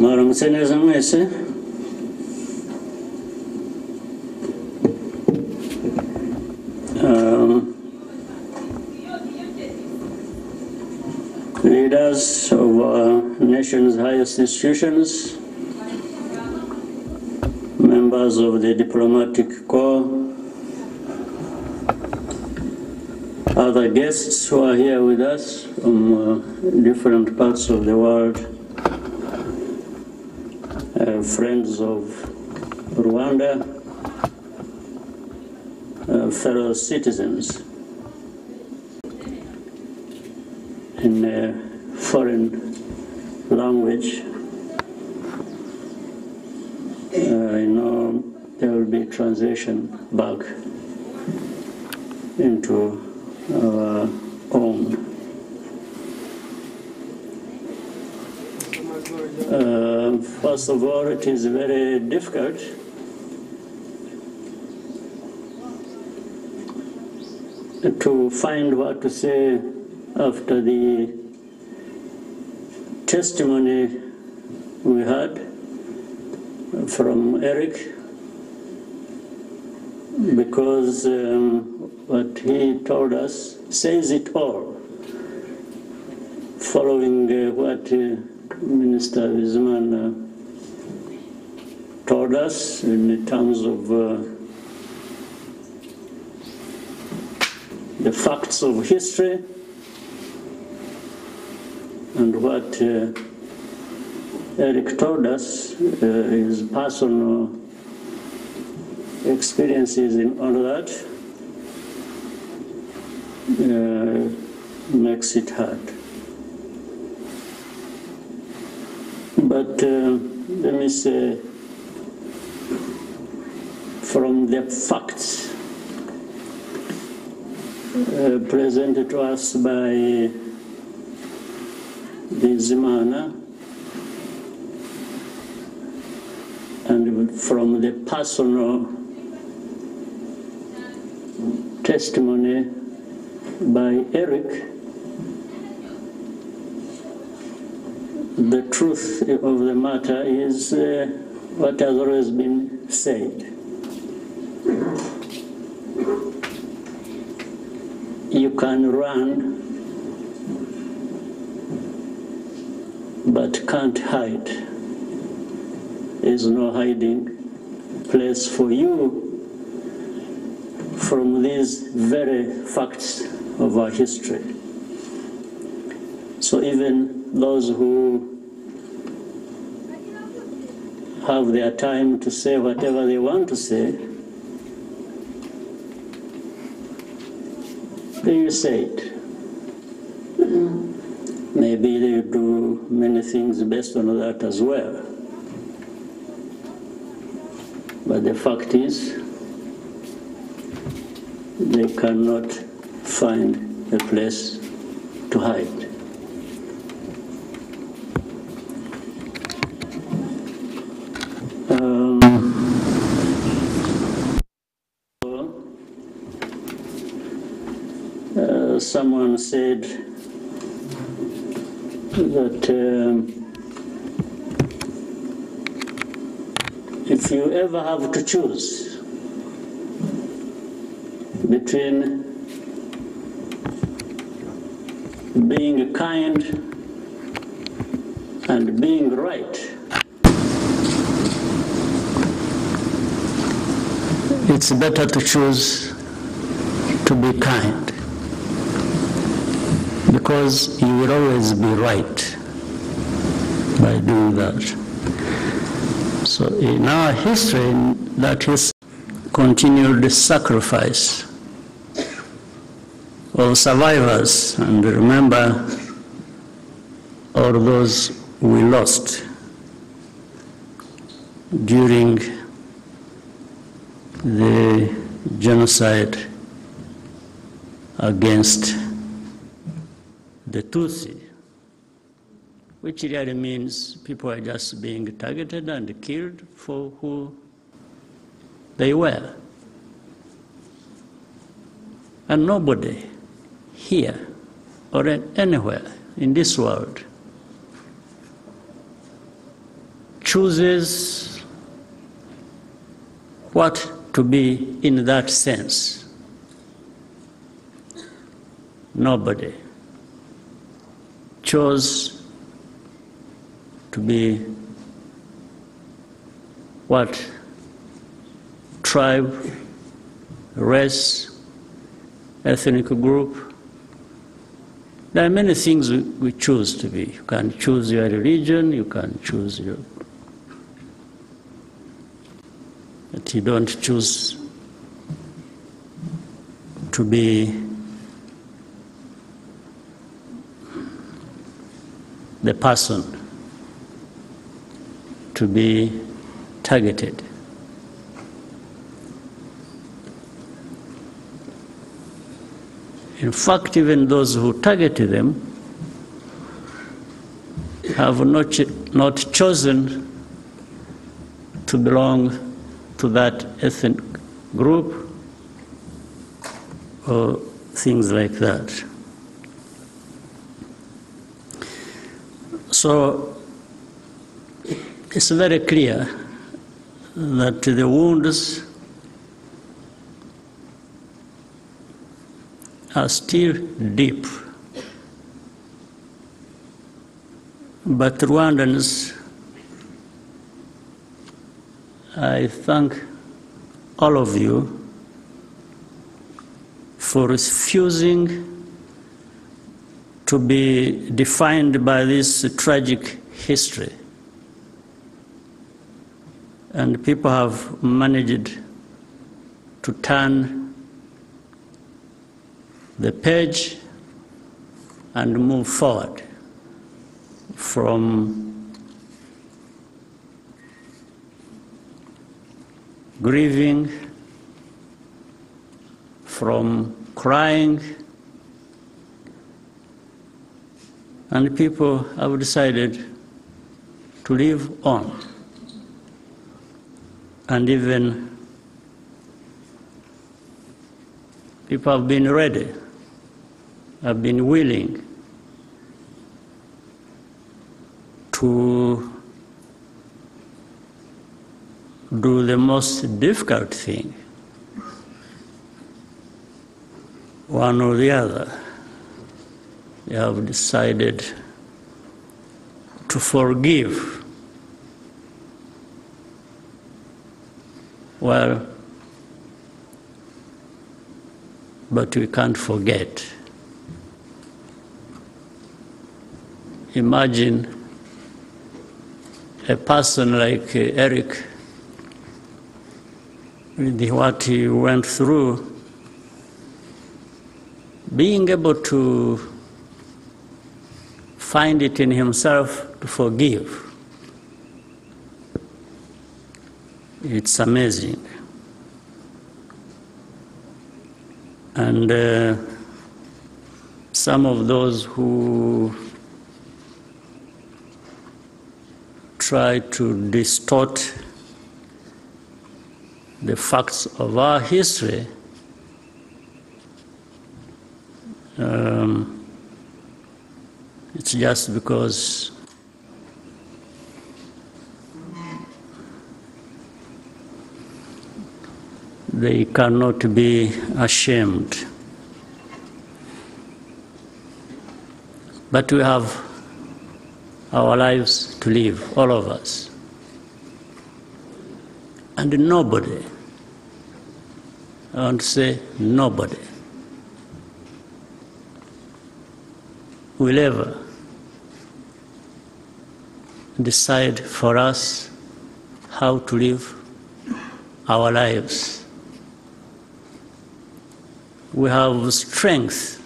Mwaramutse neza mwese. Leaders of our nation's highest institutions, members of the diplomatic corps, other guests who are here with us from different parts of the world, friends of Rwanda, fellow citizens in a foreign language. I know there will be translation back into our own. First of all, it is very difficult to find what to say after the testimony we had from Eric, because what he told us says it all, following what Minister Bizimana told us in terms of the facts of history and what Eric told us, his personal experiences in all that, makes it hard. But let me say, from the facts presented to us by Bizimana, and from the personal testimony by Eric, the truth of the matter is what has always been said. You can run, but can't hide. There is no hiding place for you from these very facts of our history. So even those who have their time to say whatever they want to say, they will say it. Maybe they do many things based on that as well. But the fact is, they cannot find a place to hide. Someone said that if you ever have to choose between being kind and being right, it's better to choose to be kind, because you will always be right by doing that. So in our history, that is continued sacrifice of survivors, and remember all those we lost during the genocide against the Tutsi, which really means people are just being targeted and killed for who they were. And nobody here or anywhere in this world chooses what to be in that sense. Nobody chose to be what tribe, race, ethnic group. There are many things we choose to be. You can choose your religion, you can choose your... But you don't choose to be the person to be targeted. In fact, even those who targeted them have not chosen to belong to that ethnic group or things like that. So it's very clear that the wounds are still deep. But Rwandans, I thank all of you for refusing to be defined by this tragic history. And people have managed to turn the page and move forward from grieving, from crying, and people have decided to live on. And even people have been ready, have been willing to do the most difficult thing, one or the other. They have decided to forgive. Well, but we can't forget. Imagine a person like Eric, with what he went through, being able to find it in himself to forgive. It's amazing. And some of those who try to distort the facts of our history it's just because they cannot be ashamed. But we have our lives to live, all of us. And nobody, I want to say nobody, will ever decide for us how to live our lives. We have strength,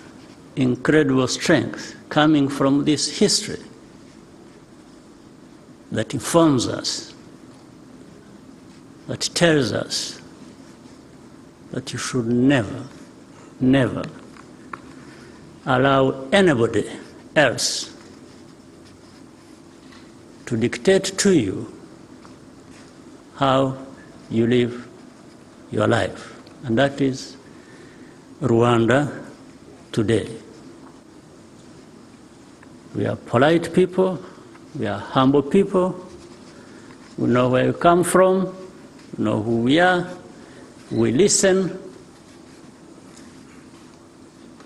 incredible strength, coming from this history that informs us, that tells us that you should never, never allow anybody else to dictate to you how you live your life. And that is Rwanda today. We are polite people, we are humble people, We know where we come from, we know who we are, we listen.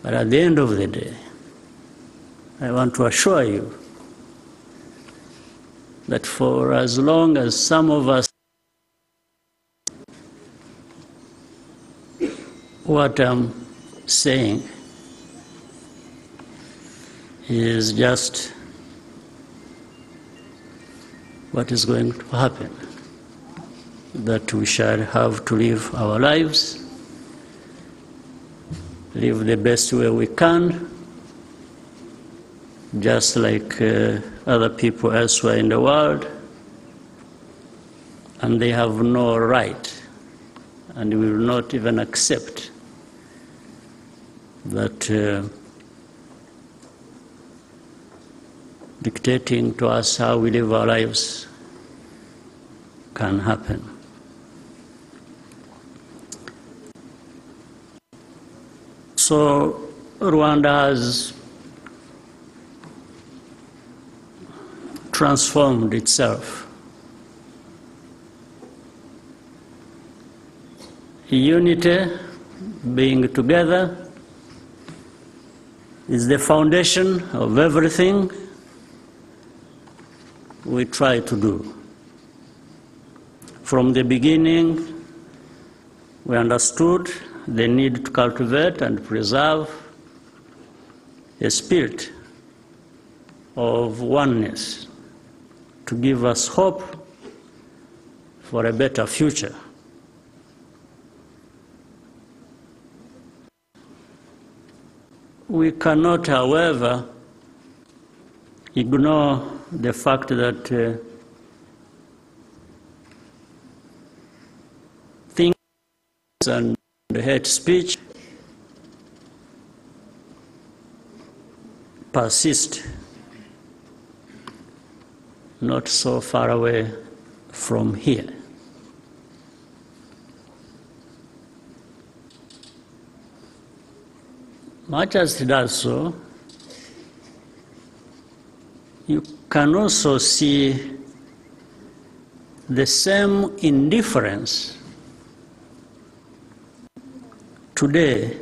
But at the end of the day, I want to assure you that for as long as some of us, what I'm saying is just what is going to happen, that we shall have to live our lives, live the best way we can, just like other people elsewhere in the world, and they have no right, and we will not even accept that dictating to us how we live our lives can happen. So Rwanda has transformed itself. Unity, being together, is the foundation of everything we try to do. From the beginning, we understood the need to cultivate and preserve a spirit of oneness to give us hope for a better future. We cannot, however, ignore the fact that things and hate speech persist not so far away from here. Much as it does so, you can also see the same indifference today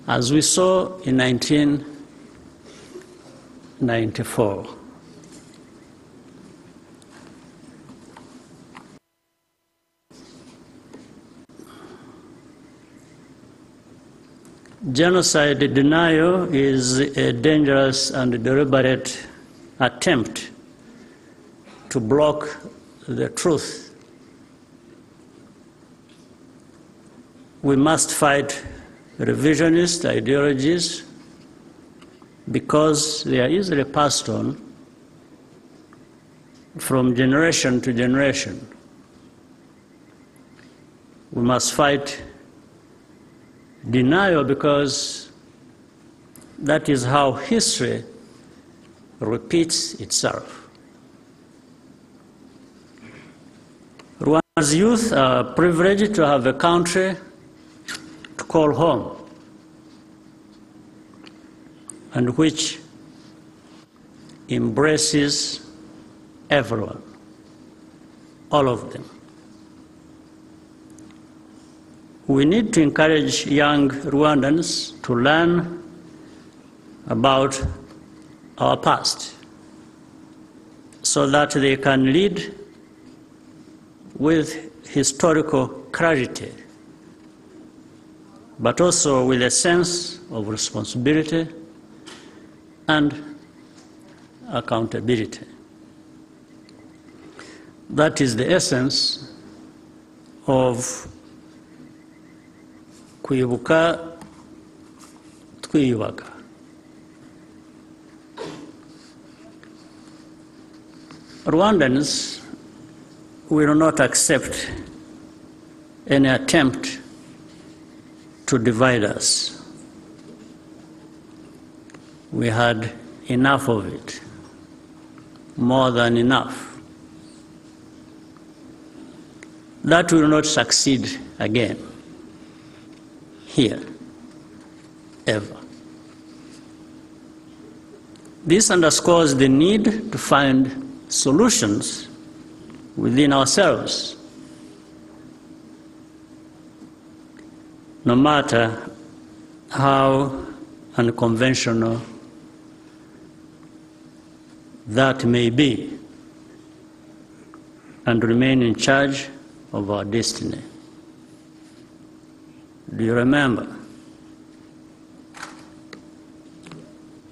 as we saw in 1994. Genocide denial is a dangerous and deliberate attempt to block the truth. We must fight revisionist ideologies because they are easily passed on from generation to generation. We must fight denial because that is how history repeats itself. Rwanda's youth are privileged to have a country to call home, and which embraces everyone, all of them. We need to encourage young Rwandans to learn about our past so that they can lead with historical clarity, but also with a sense of responsibility and accountability. That is the essence of Kwibuka Twiyubaka. Rwandans will not accept any attempt to divide us. We had enough of it, more than enough. That will not succeed again, here, ever. This underscores the need to find solutions within ourselves, no matter how unconventional that may be, and remain in charge of our destiny. Do you remember?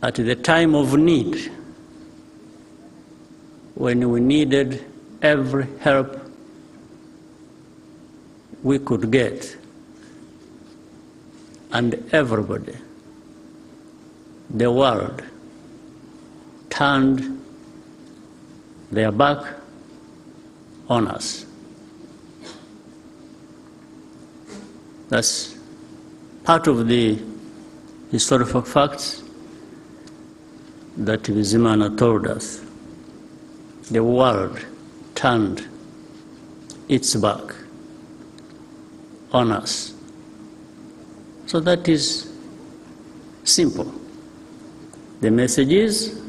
At the time of need, when we needed every help we could get, and everybody, the world, turned their back on us. That's part of the historical facts that Bizimana told us. The world turned its back on us. So that is simple. The message is,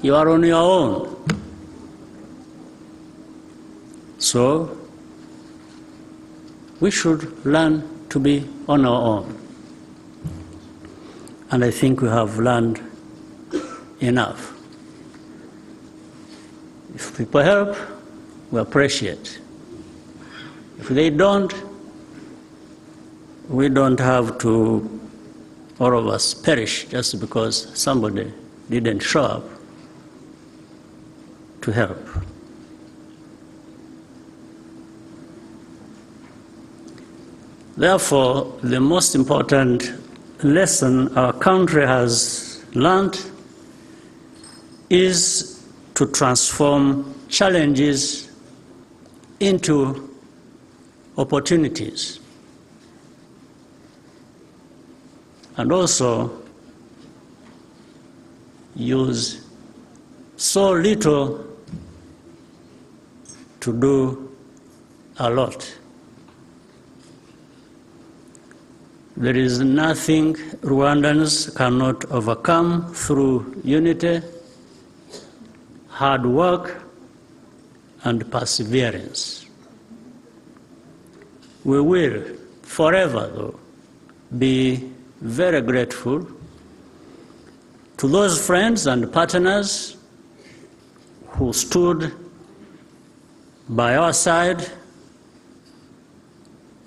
you are on your own. So we should learn to be on our own. And I think we have learned enough. If people help, we appreciate. If they don't, we don't have to, all of us, perish just because somebody didn't show up to help. Therefore, the most important lesson our country has learned is to transform challenges into opportunities. And also use so little to do a lot. There is nothing Rwandans cannot overcome through unity, hard work, and perseverance. We will forever, though, be very grateful to those friends and partners who stood by our side,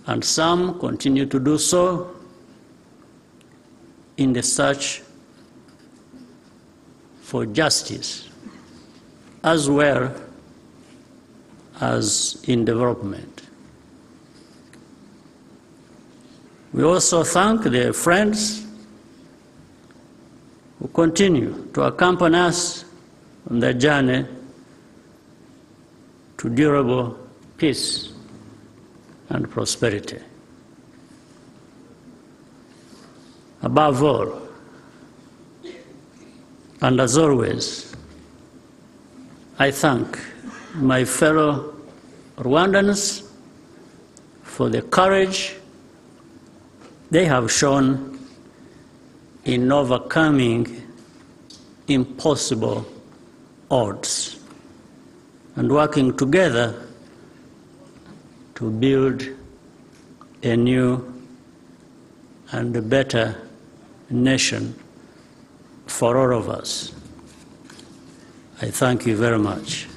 and some continue to do so in the search for justice, as well as in development. We also thank the friends who continue to accompany us on the journey to durable peace and prosperity. Above all, and as always, I thank my fellow Rwandans for the courage they have shown in overcoming impossible odds and working together to build a new and a better nation for all of us. I thank you very much.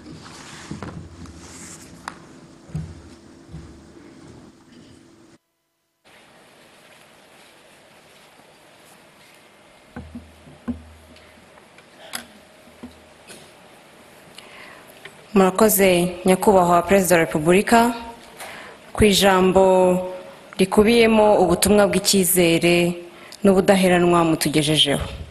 Murakoze nyakubahwa Perezida wa Repubulika ku ijambo rikubiyemo ubutumwa bw'icyizere n'ubudaheranwa mutugejejeho.